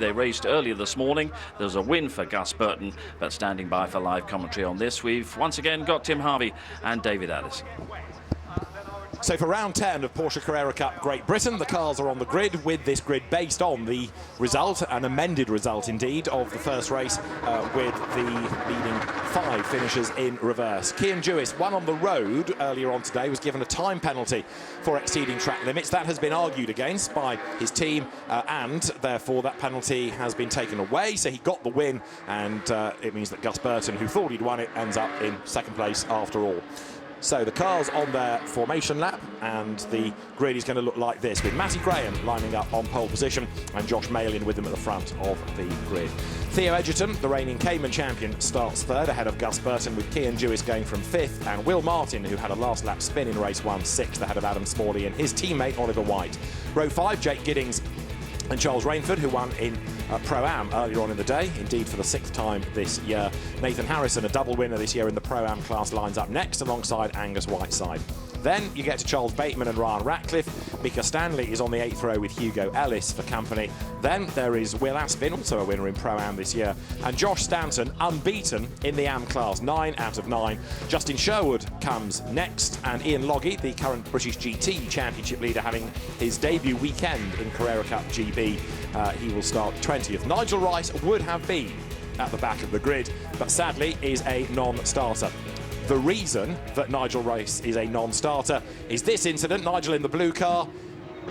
They raced earlier this morning. There's a win for Gus Burton, but standing by for live commentary on this, we've once again got Tim Harvey and David Addison. So for round 10 of Porsche Carrera Cup Great Britain, the cars are on the grid, with this grid based on the result, an amended result indeed, of the first race with the leading 5 finishers in reverse. Cian Jewis, one on the road earlier on today, was given a time penalty for exceeding track limits. That has been argued against by his team and therefore that penalty has been taken away. So he got the win, and it means that Gus Burton, who thought he'd won it, ends up in second place after all. So the car's on their formation lap, and the grid is going to look like this, with Matty Graham lining up on pole position and Josh Malin with him at the front of the grid. Theo Edgerton, the reigning Cayman champion, starts third ahead of Gus Burton, with Cian Jewis going from 5th, and Will Martin, who had a last lap spin in race 1, 6th ahead of Adam Smalley and his teammate Oliver White. Row 5, Jake Giddings and Charles Rainford, who won in Pro-Am earlier on in the day, indeed for the 6th time this year. Nathan Harrison, a double winner this year in the Pro-Am class, lines up next alongside Angus Whiteside. Then you get to Charles Bateman and Ryan Ratcliffe. Mika Stanley is on the 8th row with Hugo Ellis for company. Then there is Will Aspin, also a winner in Pro-Am this year, and Josh Stanton, unbeaten in the Am class, 9 out of 9. Justin Sherwood comes next, and Ian Logie, the current British GT Championship leader, having his debut weekend in Carrera Cup GB, he will start 20th. Nigel Rice would have been at the back of the grid, but sadly is a non-starter. The reason that Nigel Rice is a non-starter is this incident. Nigel in the blue car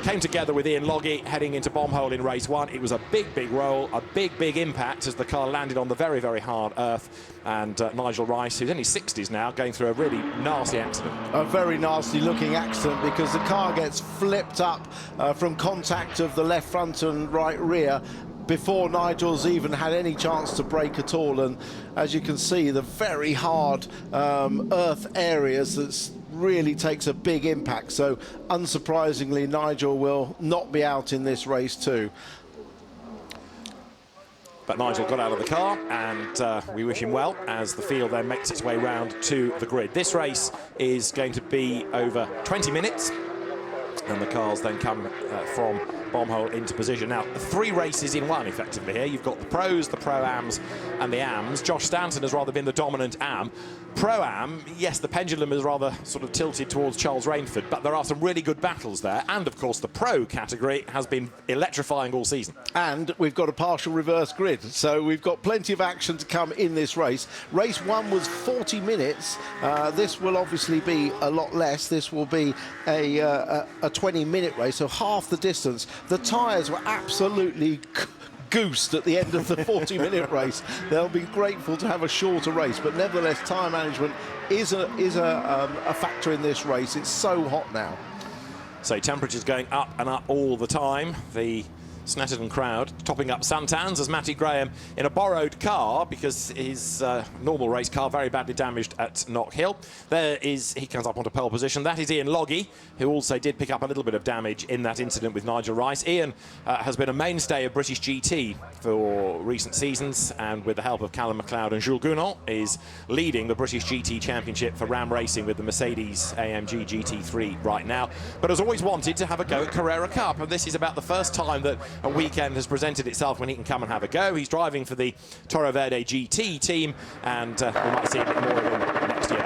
came together with Ian Logie heading into bomb hole in race 1. It was a big roll, a big impact as the car landed on the very hard earth, and Nigel Rice, who's in his 60s now, going through a really nasty accident. A very nasty looking accident, because the car gets flipped up from contact of the left front and right rear before Nigel's even had any chance to brake at all. And as you can see, the very hard earth areas, that really takes a big impact. So unsurprisingly, Nigel will not be out in this race too. But Nigel got out of the car, and we wish him well as the field then makes its way round to the grid. This race is going to be over 20 minutes, and the cars then come from bomb hole into position. Now, 3 races in one, effectively, here. You've got the Pros, the Pro-Ams, and the Ams. Josh Stanton has rather been the dominant Am. Pro-Am, yes, the pendulum is rather sort of tilted towards Charles Rainford, but there are some really good battles there. And, of course, the Pro category has been electrifying all season. And we've got a partial reverse grid, so we've got plenty of action to come in this race. Race 1 was 40 minutes. This will obviously be a lot less. This will be a 20-minute race, so half the distance. The tyres were absolutely goosed at the end of the 40-minute race. They'll be grateful to have a shorter race, but nevertheless, tyre management is a factor in this race. It's so hot now. So temperatures going up and up all the time. The Snetterton crowd topping up Santans as Matty Graham in a borrowed car, because his normal race car very badly damaged at Knock Hill. He comes up onto pole position. That is Ian Logie, who also did pick up a little bit of damage in that incident with Nigel Rice. Ian has been a mainstay of British GT for recent seasons, and with the help of Callum McLeod and Jules Gounod, is leading the British GT Championship for Ram Racing with the Mercedes AMG GT3 right now, but has always wanted to have a go at Carrera Cup, and this is about the first time that a weekend has presented itself when he can come and have a go. He's driving for the Toro Verde GT team, and we might see a bit more of him next year.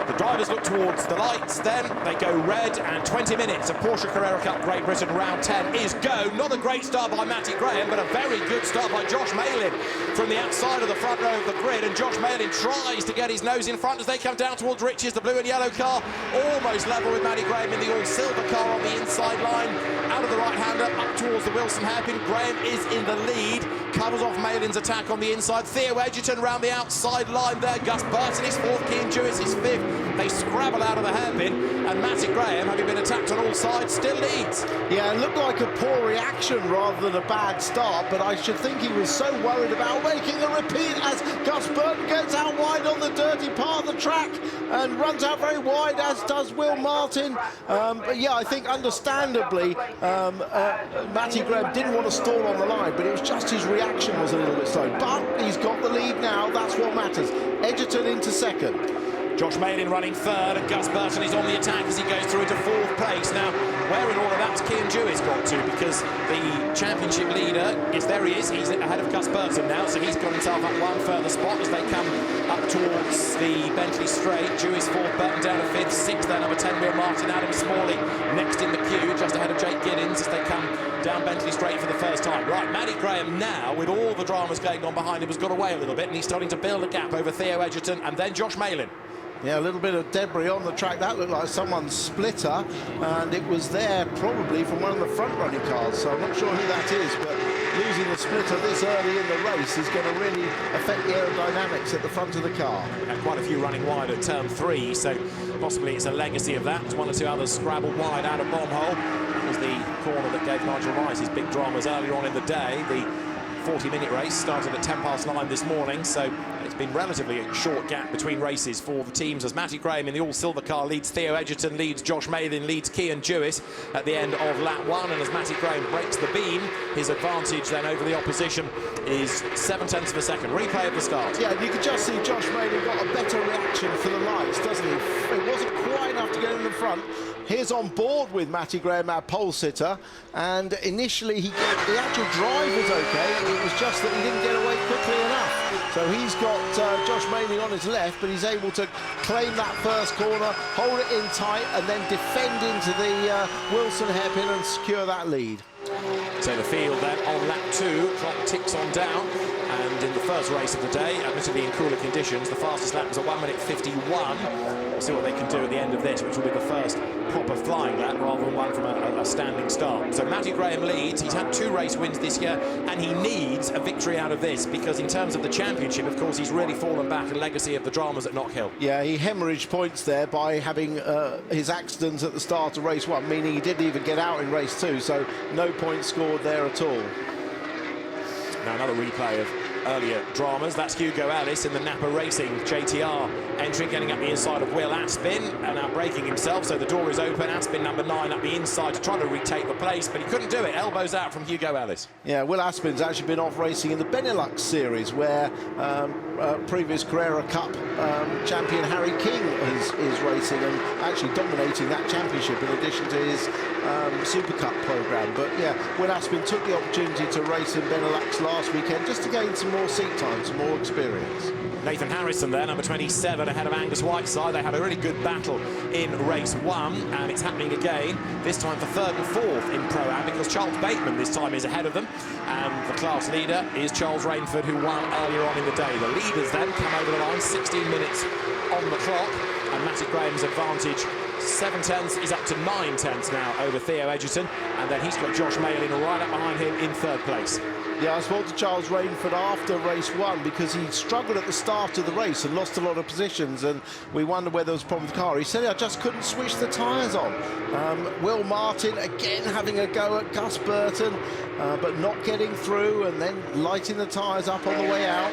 The drivers look towards the lights, then they go red, and 20 minutes of Porsche Carrera Cup Great Britain round 10 is go. Not a great start by Matty Graham, but a very good start by Josh Malin from the outside of the front row of the grid, and Josh Malin tries to get his nose in front as they come down towards Riches. The blue and yellow car almost level with Matty Graham in the all-silver car on the inside line, out of the right-hander up towards the Wilson hairpin. Graham is in the lead, covers off Malin's attack on the inside. Theo Edgerton round the outside line there. Gus Burton is 4th, Cian Jewis is 5th. They scrabble out of the hairpin, and Matty Graham, having been attacked on all sides, still leads. Yeah, it looked like a poor reaction rather than a bad start, but I should think he was so worried about making a repeat as Gus Burton gets out wide on the dirty part of the track and runs out very wide, as does Will Martin. But yeah, I think understandably Matty Graham didn't want to stall on the line, but it was just his reaction was a little bit slow. But he's got the lead now, that's what matters. Edgerton into 2nd. Josh Malin running third, and Gus Burton is on the attack as he goes through into fourth place. Now, where in all of that's Cian Dewey's got to, because the championship leader, yes, there he is. He's ahead of Gus Burton now, so he's got himself up one further spot as they come up towards the Bentley Straight. Dewey's fourth, Burton down to fifth, sixth there, number 10, Will Martin, Adam Smalley next in the queue, just ahead of Jake Giddins as they come down Bentley Straight for the first time. Right, Matty Graham now, with all the dramas going on behind him, has got away a little bit, and he's starting to build a gap over Theo Edgerton and then Josh Malin. Yeah, a little bit of debris on the track. That looked like someone's splitter, and it was there probably from one of the front-running cars, so I'm not sure who that is, but losing the splitter this early in the race is going to really affect the aerodynamics at the front of the car. And quite a few running wide at turn 3, so possibly it's a legacy of that. There's one or two others scrabbled wide out of bomb hole. That was the corner that gave Nigel Rice his big dramas earlier on in the day. The 40-minute race started at 9:10 this morning, so it's been relatively a short gap between races for the teams as Matty Graham in the all-silver car leads Theo Edgerton, leads Josh Malin, leads Cian Dewis at the end of lap 1, and as Matty Graham breaks the beam, his advantage then over the opposition is 7/10 of a second. Replay at the start. Yeah, you could just see Josh Malin got a better reaction for the lights, doesn't he? It wasn't quite enough to get in the front. He's on board with Matty Graham, our pole sitter, and initially the actual drive was okay. It was just that he didn't get away quickly enough. So he's got Josh Malin on his left, but he's able to claim that first corner, hold it in tight, and then defend into the Wilson hairpin and secure that lead. So the field then on lap 2, clock ticks on down, and in the first race of the day, admittedly in cooler conditions, the fastest lap was at 1:51. We'll see what they can do at the end of this, which will be the first proper flying lap rather than one from a standing start. So Matty Graham leads. He's had 2 race wins this year, and he needs a victory out of this, because in terms of the championship, of course, he's really fallen back, a legacy of the dramas at Knock Hill. Yeah, he hemorrhaged points there by having his accidents at the start of race 1, meaning he didn't even get out in race 2, so no points scored there at all. Now another replay of earlier dramas. That's Hugo Ellis in the Napa Racing JTR entry, getting up the inside of Will Aspin and now breaking himself, so the door is open. Aspin number 9 up the inside to try to retake the place, but he couldn't do it. Elbows out from Hugo Ellis. Yeah, Will Aspin's actually been off racing in the Benelux series, where previous Carrera Cup champion Harry King is racing and actually dominating that championship in addition to his Super Cup programme. But yeah, Will Aspin took the opportunity to race in Benelux last weekend just to gain some more seat time, some more experience. Nathan Harrison there, number 27, ahead of Angus Whiteside. They had a really good battle in race 1, and it's happening again, this time for 3rd and 4th in Pro-Am, because Charles Bateman this time is ahead of them, and the class leader is Charles Rainford, who won earlier on in the day. The leaders then come over the line, 16 minutes on the clock, and Matty Graham's advantage 7/10 is up to 9/10 now over Theo Edgerton, and then he's got Josh Malin right up behind him in 3rd place. Yeah, I spoke to Charles Rainford after race 1 because he struggled at the start of the race and lost a lot of positions, and we wondered whether there was a problem with the car. He said, I just couldn't switch the tyres on. Will Martin again having a go at Gus Burton, but not getting through, and then lighting the tyres up on the way out.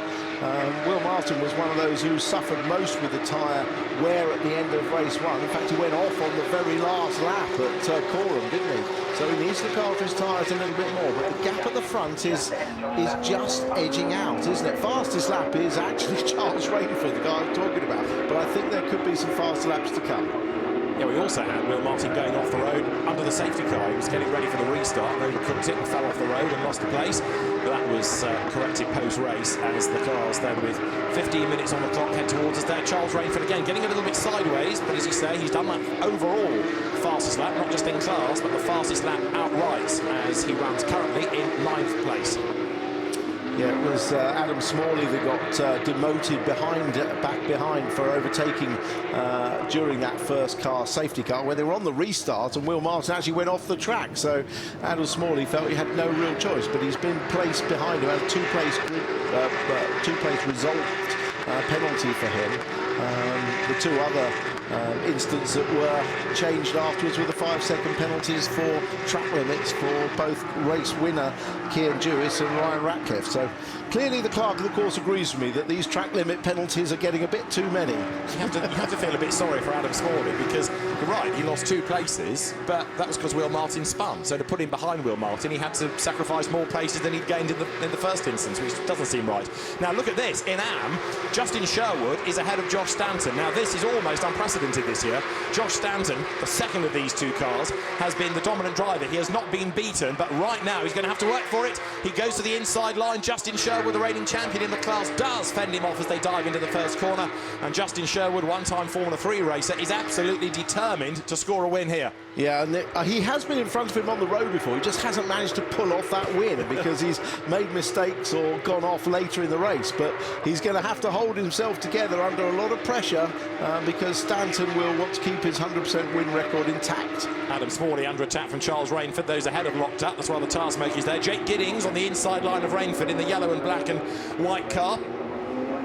Will Martin was one of those who suffered most with the tyre wear at the end of race 1. In fact, he went off on the very last lap at Coram, didn't he? So he needs to look after his tyres a little bit more. But the gap at the front is just edging out, isn't it? Fastest lap is actually Charles Rainford, the guy I'm talking about. But I think there could be some faster laps to come. Yeah, we also had Will Martin going off the road under the safety car. He was getting ready for the restart and overcooked it and fell off the road and lost the place. But that was corrected post-race as the cars then, with 15 minutes on the clock, head towards us there. Charles Rainford again getting a little bit sideways, but as you say, he's done that overall fastest lap, not just in class, but the fastest lap outright, as he runs currently in 9th place. Yeah, it was Adam Smalley that got demoted back behind for overtaking during that first car, safety car, where they were on the restart, and Will Martin actually went off the track. So Adam Smalley felt he had no real choice, but he's been placed behind him, had a two-place result penalty for him. The 2 other incidents that were changed afterwards were the 5-second penalties for track limits for both race winner Cian Dewis and Ryan Ratcliffe. So clearly the clerk of the course agrees with me that these track limit penalties are getting a bit too many. You have to feel a bit sorry for Adam Smalley, because You're right, he lost 2 places, but that was because Will Martin spun. So to put him behind Will Martin, he had to sacrifice more places than he'd gained in the first instance, which doesn't seem right. Now look at this. In Am, Justin Sherwood is ahead of Josh Stanton. Now this is almost unprecedented this year. Josh Stanton, the second of these 2 cars, has been the dominant driver. He has not been beaten, but right now he's going to have to work for it. He goes to the inside line. Justin Sherwood, the reigning champion in the class, does fend him off as they dive into the first corner. And Justin Sherwood, one-time Formula 3 racer, is absolutely determined to score a win here. Yeah, and he has been in front of him on the road before. He just hasn't managed to pull off that win because he's made mistakes or gone off later in the race. But he's going to have to hold himself together under a lot of pressure because Stanton will want to keep his 100% win record intact. Adam Smalley under attack from Charles Rainford. Those ahead have locked up. That's why the task is there. Jake Giddings on the inside line of Rainford in the yellow and black and white car.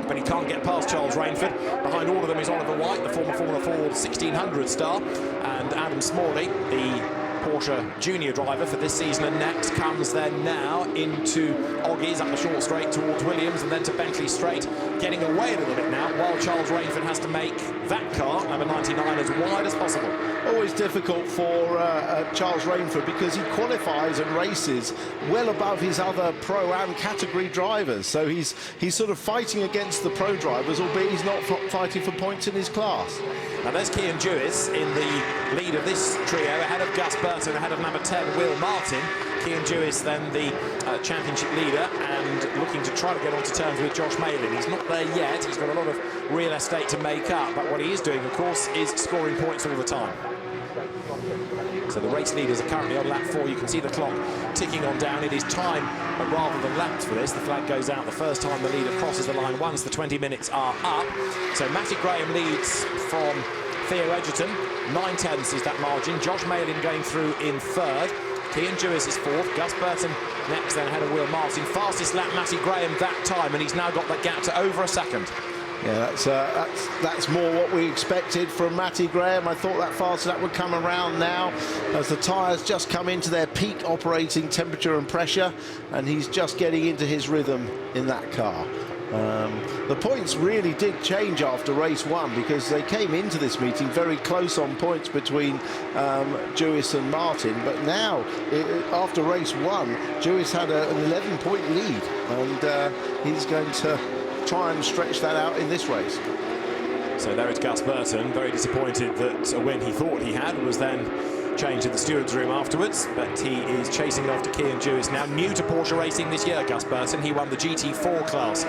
But he can't get past Charles Rainford. Behind all of them is Oliver White, the former Formula 4 1600 star, and Adam Smalley, the Porsche junior driver for this season and next, comes then now into Oggies up the short straight towards Williams and then to Bentley straight, getting away a little bit now, while Charles Rainford has to make that car, number 99, as wide as possible. Always difficult for Charles Rainford because he qualifies and races well above his other Pro-Am category drivers. So he's sort of fighting against the pro drivers, albeit he's not fighting for points in his class. Now there's Cian Jewis in the lead of this trio, ahead of Gus Burton, ahead of number 10, Will Martin. Cian Jewis then the championship leader and looking to try to get onto terms with Josh Malin. He's not there yet, he's got a lot of real estate to make up, but what he is doing, of course, is scoring points all the time. So the race leaders are currently on lap 4. You can see the clock ticking on down. It is time rather than laps for this. The flag goes out the first time the leader crosses the line once the 20 minutes are up. So Matty Graham leads from Theo Edgerton. 9/10 is that margin. Josh Malin going through in 3rd. Cian Jewis is 4th. Gus Burton next, then ahead of Will Martin. Fastest lap Matty Graham that time, and he's now got that gap to over a second. Yeah, that's more what we expected from Matty Graham. I thought that fast lap would come around now as the tyres just come into their peak operating temperature and pressure, and he's just getting into his rhythm in that car. The points really did change after race 1 because they came into this meeting very close on points between Jewis and Martin, but now after race 1 Jewis had an 11-point lead, and he's going to try and stretch that out in this race. So there is Gus Burton, very disappointed that a win he thought he had was then changed in the steward's room afterwards, but he is chasing after Cian Jewis now, new to Porsche racing this year. Gus Burton, he won the GT4 class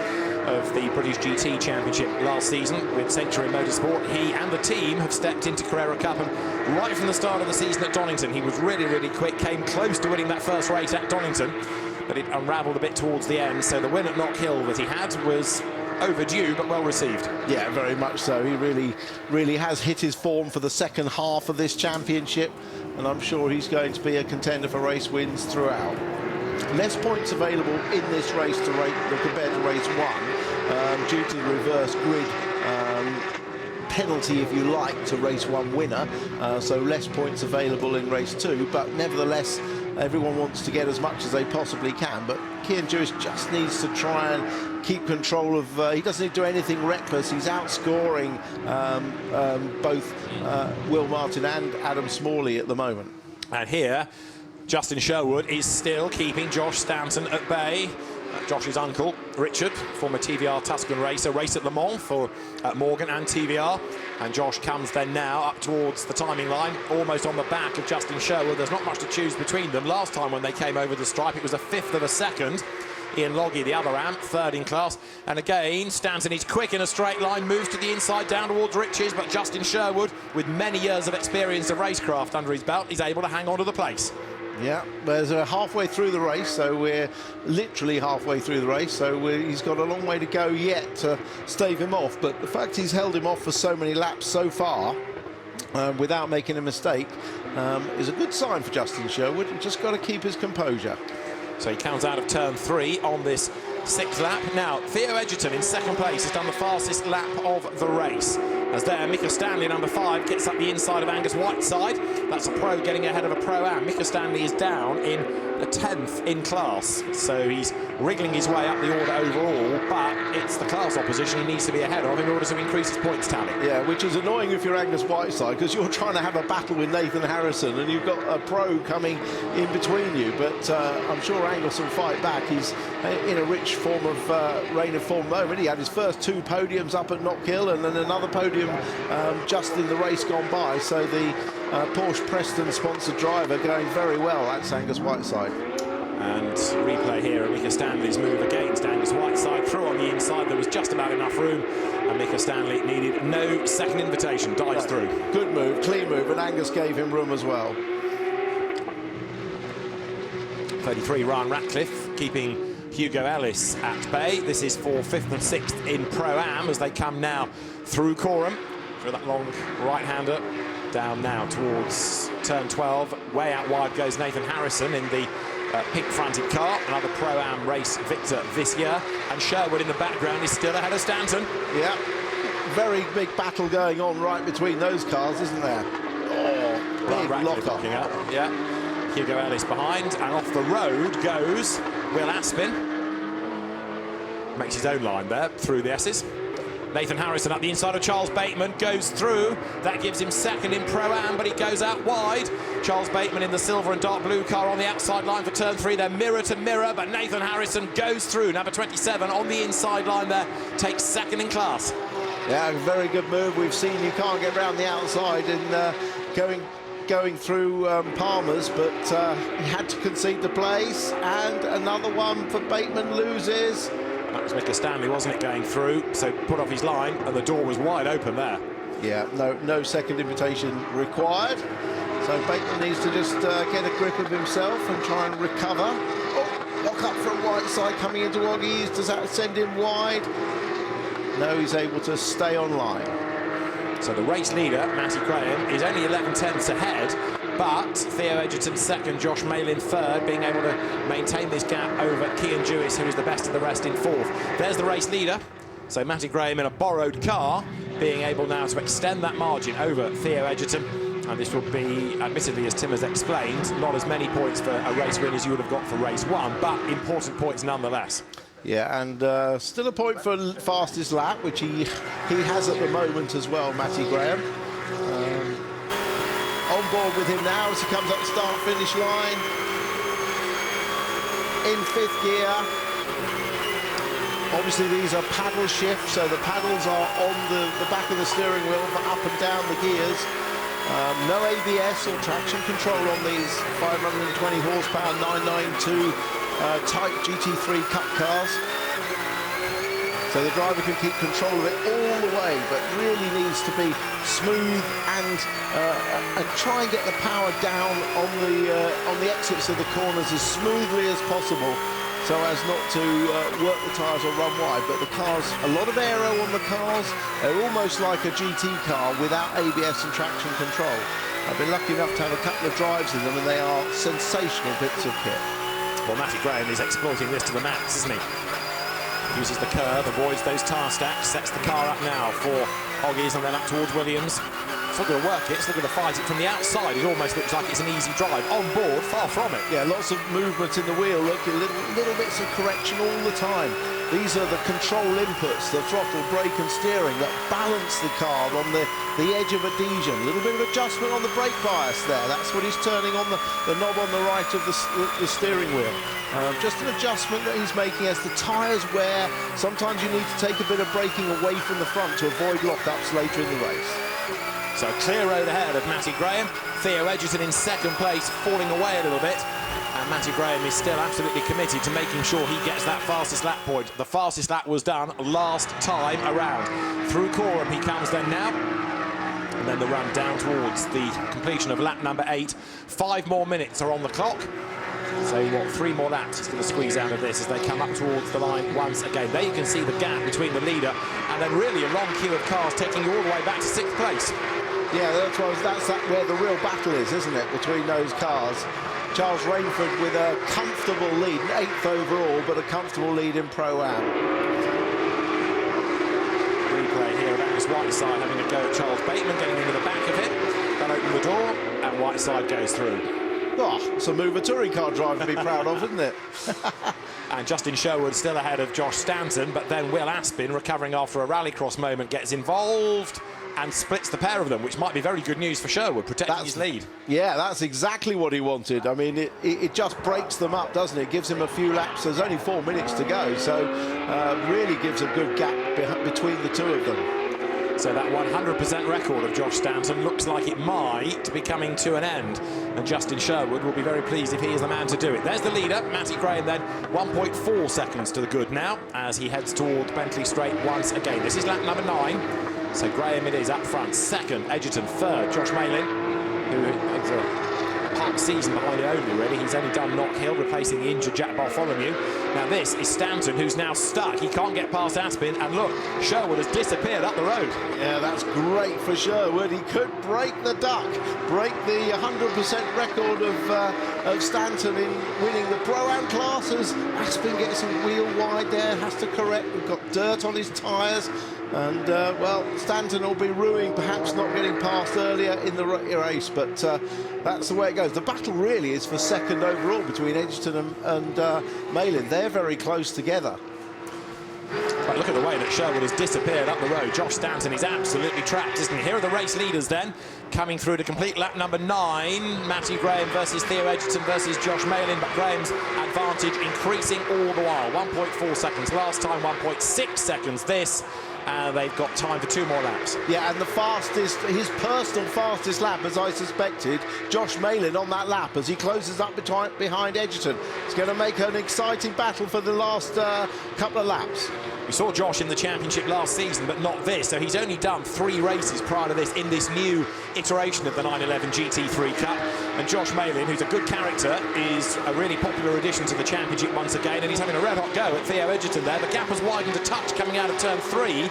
of the British GT Championship last season with Century Motorsport. He and the team have stepped into Carrera Cup, and right from the start of the season at Donington he was really quick, came close to winning that first race at Donington, but it unravelled a bit towards the end. So the win at Knock Hill that he had was overdue but well received. Yeah, very much so. He really has hit his form for the second half of this championship, and I'm sure he's going to be a contender for race wins throughout. Less points available in this race compared to race 1 due to the reverse grid penalty, if you like, to race 1 winner, so less points available in race 2, but nevertheless everyone wants to get as much as they possibly can. But Cian Jewis just needs to try and keep control of, he doesn't need to do anything reckless. He's outscoring both Will Martin and Adam Smalley at the moment. And here Justin Sherwood is still keeping Josh Stanton at bay. Josh's uncle, Richard, former TVR Tuscan racer, raced at Le Mans for Morgan and TVR. And Josh comes then now up towards the timing line, almost on the back of Justin Sherwood. There's not much to choose between them. Last time when they came over the stripe, it was a 1/5 of a second. Ian Loggy, the other amp, 3rd in class. And again, Stanton is quick in a straight line, moves to the inside down towards Riches, but Justin Sherwood, with many years of experience of racecraft under his belt, is able to hang on to the place. Yeah, there's halfway through the race, so we're literally halfway through the race, so he's got a long way to go yet to stave him off. But the fact he's held him off for so many laps so far without making a mistake is a good sign for Justin Sherwood. He's just got to keep his composure. So he comes out of turn 3 on this 6th lap. Now, Theo Edgerton in 2nd place has done the fastest lap of the race. As there, Mika Stanley, number 5, gets up the inside of Angus Whiteside. That's a pro getting ahead of a pro-am. Mika Stanley is down in the 10th in class, so he's wriggling his way up the order overall, but it's the class opposition he needs to be ahead of in order to increase his points tally. Yeah, which is annoying if you're Angus Whiteside, because you're trying to have a battle with Nathan Harrison and you've got a pro coming in between you, but I'm sure Angus will fight back. He's in a rich form of reign of form moment. He had his first 2 podiums up at Knock Hill and then another podium just in the race gone by, so the Porsche Preston sponsored driver going very well. That's Angus Whiteside. And replay here of Mika Stanley's move against Angus Whiteside. Through on the inside, there was just about enough room, and Mika Stanley needed no second invitation, dives through. Good move, clean move, and Angus gave him room as well. 33, Ryan Ratcliffe, keeping Hugo Ellis at bay. This is for 5th and 6th in Pro-Am as they come now through Coram, through that long right-hander. Down now towards turn 12. Way out wide goes Nathan Harrison in the pink-fronted car. Another Pro-Am race victor this year. And Sherwood in the background is still ahead of Stanton. Yeah, very big battle going on right between those cars, isn't there? Oh, big lock-up. Yeah. Hugo Ellis behind, and off the road goes Will Aspin. Makes his own line there through the S's. Nathan Harrison up the inside of Charles Bateman, goes through. That gives him 2nd in Pro-Am, but he goes out wide. Charles Bateman in the silver and dark blue car on the outside line for turn 3. They're mirror to mirror, but Nathan Harrison goes through. Number 27 on the inside line there, takes 2nd in class. Yeah, very good move. We've seen you can't get round the outside in going through Palmer's, but he had to concede the place. And another one for Bateman loses. That was Mika Stanley, wasn't it, going through? So put off his line, and the door was wide open there. Yeah, no second invitation required. So Bateman needs to just get a grip of himself and try and recover. Oh, lock up from Whiteside coming into Oggies. Does that send him wide? No, he's able to stay on line. So the race leader, Matty Graham, is only 11 tenths ahead, but Theo Edgerton 2nd, Josh Malin 3rd, being able to maintain this gap over Cian Jewis, who is the best of the rest in 4th. There's the race leader. So Matty Graham in a borrowed car, being able now to extend that margin over Theo Edgerton. And this will be, admittedly, as Tim has explained, not as many points for a race win as you would have got for race 1, but important points nonetheless. Yeah, and still a point for fastest lap, which he has at the moment as well, Matty Graham. On board with him now as he comes up the start-finish line. In 5th gear. Obviously, these are paddle shifts, so the paddles are on the back of the steering wheel for up and down the gears. No ABS or traction control on these 520 horsepower 992 Type GT3 Cup cars. So the driver can keep control of it all the way, but really needs to be smooth and try and get the power down on the exits of the corners as smoothly as possible, so as not to work the tyres or run wide. But the cars, a lot of aero on the cars. They're almost like a GT car without ABS and traction control. I've been lucky enough to have a couple of drives in them, and they are sensational bits of kit. Well, Matty Graham is exploiting this to the max, isn't he? Uses the curve, avoids those tyre stacks, sets the car up now for Oggies and then up towards Williams. It's not going to work it, it's not going to fight it. From the outside, it almost looks like it's an easy drive. On board, far from it. Yeah, lots of movement in the wheel. Look, little bits of correction all the time. These are the control inputs, the throttle, brake and steering that balance the car on the edge of adhesion. A little bit of adjustment on the brake bias there. That's what he's turning on the knob on the right of the steering wheel. Just an adjustment that he's making as the tyres wear. Sometimes you need to take a bit of braking away from the front to avoid lockups later in the race. So clear road ahead of Matty Graham. Theo Edgerton in 2nd place, falling away a little bit. And Matty Graham is still absolutely committed to making sure he gets that fastest lap point. The fastest lap was done last time around. Through Coram he comes then now. And then the run down towards the completion of lap number 8. 5 more minutes are on the clock. So what, 3 more laps he's going to squeeze out of this as they come up towards the line once again. There you can see the gap between the leader and then really a long queue of cars taking you all the way back to 6th place. Yeah, that's where the real battle is, isn't it, between those cars. Charles Rainford with a comfortable lead, 8th overall, but a comfortable lead in Pro-Am. Replay here of Marcus Whiteside having a go at Charles Bateman, getting into the back of it. That opened the door, and Whiteside goes through. Oh, it's a move a touring car driver to be proud of, isn't it? And Justin Sherwood still ahead of Josh Stanton, but then Will Aspin, recovering after a rallycross moment, gets involved and splits the pair of them, which might be very good news for Sherwood, protecting his lead. Yeah, that's exactly what he wanted. I mean, it just breaks them up, doesn't it? It gives him a few laps. There's only 4 minutes to go, so really gives a good gap between the two of them. So that 100% record of Josh Stanton looks like it might be coming to an end. And Justin Sherwood will be very pleased if he is the man to do it. There's the leader, Matty Graham then, 1.4 seconds to the good now, as he heads towards Bentley Straight once again. This is lap number 9. So Graham it is up front. Second, Edgerton. Third, Josh Malin, who has a park season behind it only, really. He's only done Knock Hill, replacing the injured Jack Bartholomew. Now this is Stanton, who's now stuck. He can't get past Aspin, and look, Sherwood has disappeared up the road. Yeah, that's great for Sherwood. He could break the duck, break the 100% record of Stanton in winning the Pro-Am classes. Aspin gets a wheel wide there, has to correct. We've got dirt on his tyres. And, well, Stanton will be ruining perhaps not getting past earlier in the race, but that's the way it goes. The battle really is for second overall between Edgerton and Malin. They're very close together. But look at the way that Sherwood has disappeared up the road. Josh Stanton is absolutely trapped, isn't he? Here are the race leaders then, coming through to complete lap number 9. Matthew Graham versus Theo Edgerton versus Josh Malin, but Graham's advantage increasing all the while. 1.4 seconds last time, 1.6 seconds this. They've got time for 2 more laps. Yeah, and the fastest, his personal fastest lap, as I suspected, Josh Malin on that lap as he closes up behind Edgerton. It's going to make an exciting battle for the last couple of laps. We saw Josh in the championship last season, but not this. So he's only done 3 races prior to this in this new iteration of the 911 GT3 Cup. And Josh Malin, who's a good character, is a really popular addition to the championship once again, and he's having a red-hot go at Theo Edgerton there. The gap has widened a touch coming out of turn 3,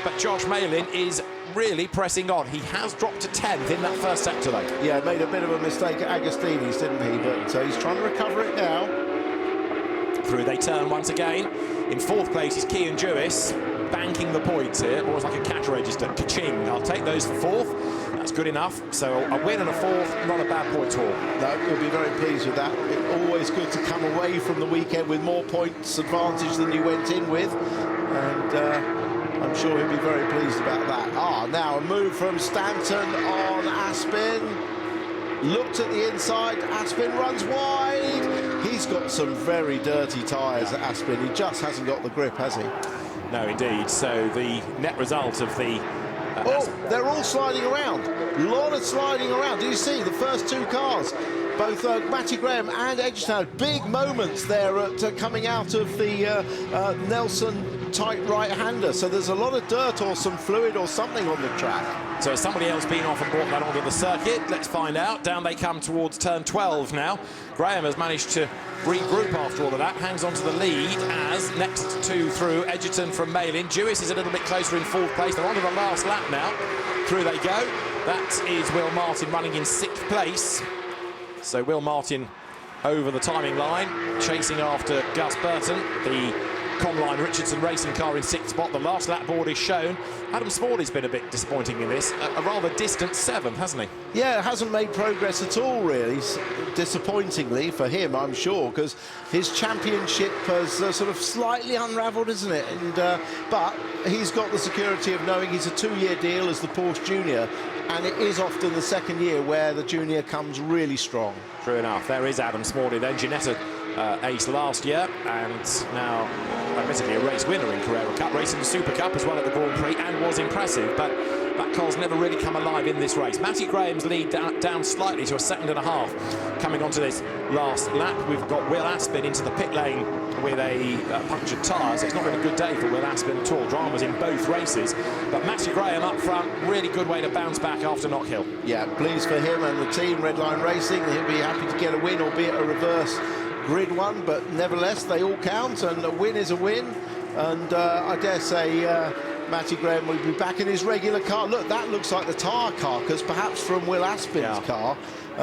but Josh Malin is really pressing on. He has dropped to 10th in that first sector, though. Yeah, made a bit of a mistake at Agostini's, didn't he? But he's trying to recover it now. Through they turn once again. In 4th place is Kean Jewis, banking the points here. Almost like a cash register. Ka-ching. I'll take those for 4th. That's good enough. So a win and a 4th, not a bad points haul. No, you'll be very pleased with that. It's always good to come away from the weekend with more points advantage than you went in with. And I'm sure he'll be very pleased about that. Now a move from Stanton on Aspin. Looked at the inside, Aspin runs wide. He's got some very dirty tyres at Aspin. He just hasn't got the grip, has he? No, indeed. So the net result of the... they're all sliding around. A lot of sliding around. Do you see the first 2 cars? Both Matty Graham and Edgerton had big moments there at coming out of the Nelson tight right-hander. So there's a lot of dirt or some fluid or something on the track. So has somebody else been off and brought that onto the circuit? Let's find out. Down they come towards turn 12 now. Graham has managed to regroup after all of that, hangs on to the lead as next 2 through, Edgerton from Malin. Jewis is a little bit closer in 4th place. They're on to the last lap now. Through they go. That is Will Martin running in 6th place. So Will Martin over the timing line, chasing after Gus Burton, the Comline Richardson racing car in 6th spot. The last lap board is shown. Adam Smalley's been a bit disappointing in this. A rather distant 7th, hasn't he? Yeah, hasn't made progress at all, really. Disappointingly for him, I'm sure, because his championship has sort of slightly unravelled, isn't it? And but he's got the security of knowing he's a 2-year deal as the Porsche Junior, and it is often the 2nd year where the Junior comes really strong. True enough. There is Adam Smalley then. Ginetta ace last year, and now admittedly a race winner in Carrera Cup, racing the Super Cup as well at the Grand Prix, and was impressive, but that car's never really come alive in this race. Matty Graham's lead down slightly to a 2.5 coming onto this last lap. We've got Will Aspin into the pit lane with a punctured tyre, so it's not been a good day for Will Aspin at all. Dramas in both races, but Matty Graham up front, really good way to bounce back after Knock Hill. Yeah, pleased for him and the team, Redline Racing. He'll be happy to get a win, albeit a reverse grid one, but nevertheless they all count, and a win is a win. And I dare say Matty Graham will be back in his regular car. Look, that looks like the tyre carcass, perhaps from Will Aspin's car.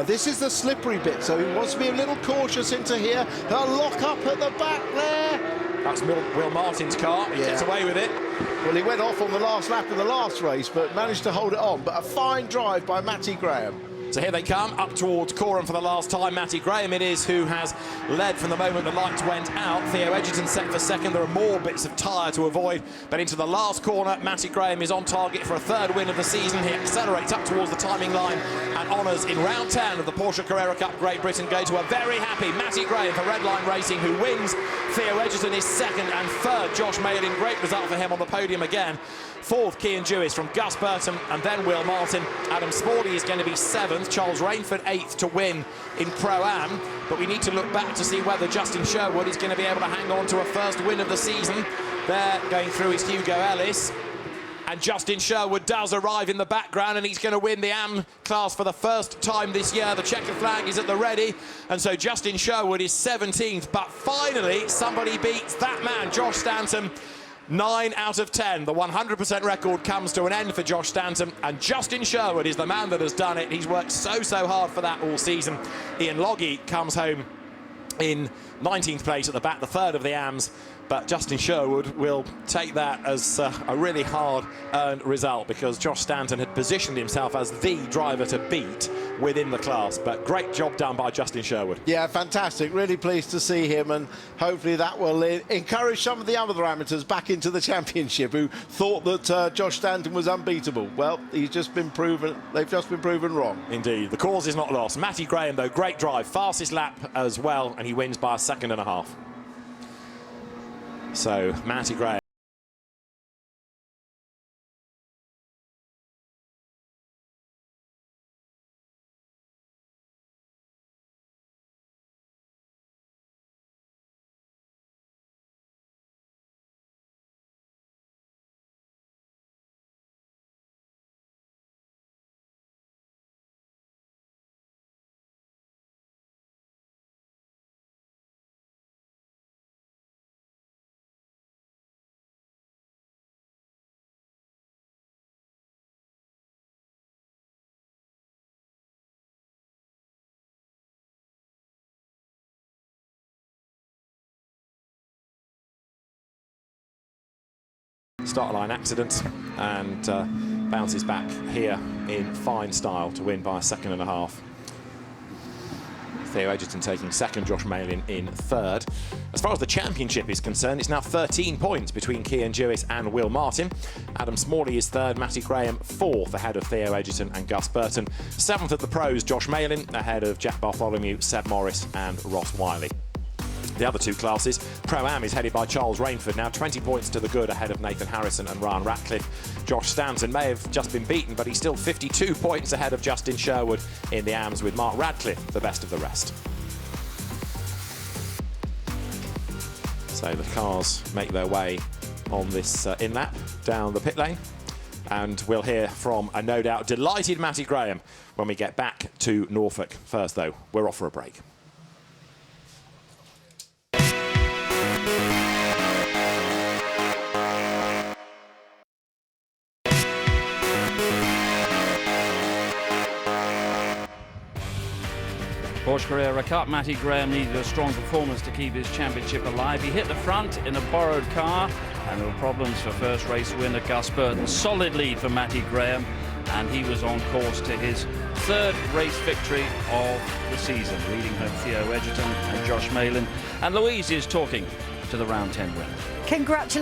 This is the slippery bit, so he wants to be a little cautious into here. They'll lock up at the back there. That's Will Martin's car. He gets away with it. Well, he went off on the last lap of the last race, but managed to hold it on. But a fine drive by Matty Graham. So here they come, up towards Coram for the last time. Matty Graham it is who has led from the moment the lights went out. Theo Edgerton set for second. There are more bits of tyre to avoid, but into the last corner, Matty Graham is on target for a third win of the season. He accelerates up towards the timing line, and honours in round 10 of the Porsche Carrera Cup Great Britain go to a very happy Matty Graham for Red Line Racing, who wins. Theo Edgerton is second, and third, Josh Malin. Great result for him on the podium again. Fourth, Cian Dewis from Gus Burton, and then Will Martin. Adam Smalley is going to be seventh. Charles Rainford eighth to win in Pro-Am. But we need to look back to see whether Justin Sherwood is going to be able to hang on to a first win of the season. There, going through, is Hugo Ellis. And Justin Sherwood does arrive in the background, and he's going to win the AM class for the first time this year. The checkered flag is at the ready, and so Justin Sherwood is 17th. But finally, somebody beats that man, Josh Stanton. 9 out of 10. The 100% record comes to an end for Josh Stanton, and Justin Sherwood is the man that has done it. He's worked so hard for that all season. Ian Logie comes home in 19th place at the back, the third of the AMs, but Justin Sherwood will take that as a really hard-earned result, because Josh Stanton had positioned himself as the driver to beat within the class. But great job done by Justin Sherwood. Yeah, fantastic. Really pleased to see him, and hopefully that will encourage some of the other amateurs back into the championship who thought that Josh Stanton was unbeatable. Well, he's just been proven. They've just been proven wrong. Indeed, the cause is not lost. Matty Graham, though, great drive, fastest lap as well, and he wins by a second and a half. So Matty Graham. Start line accident, and bounces back here in fine style to win by a second and a half. Theo Edgerton taking second, Josh Malin in third. As far as the championship is concerned, it's now 13 points between Cian Dewis and Will Martin. Adam Smalley is third, Matty Graham fourth, ahead of Theo Edgerton and Gus Burton. Seventh at the pros, Josh Malin, ahead of Jack Bartholomew, Seb Morris and Ross Wiley. The other two classes, Pro-Am is headed by Charles Rainford, now 20 points to the good, ahead of Nathan Harrison and Ryan Ratcliffe. Josh Stanton may have just been beaten, but he's still 52 points ahead of Justin Sherwood in the AMs, with Mark Radcliffe the best of the rest. So the cars make their way on this in-lap down the pit lane, and we'll hear from a no doubt delighted Matty Graham when we get back to Norfolk. First, though, we're off for a break. Porsche Carrera Cup, Matty Graham needed a strong performance to keep his championship alive. He hit the front in a borrowed car, and there were problems for first race winner Gus Burton. Solid lead for Matty Graham, and he was on course to his third race victory of the season, leading home Theo Edgerton and Josh Malin. And Louise is talking to the round 10 winner. Congratulations.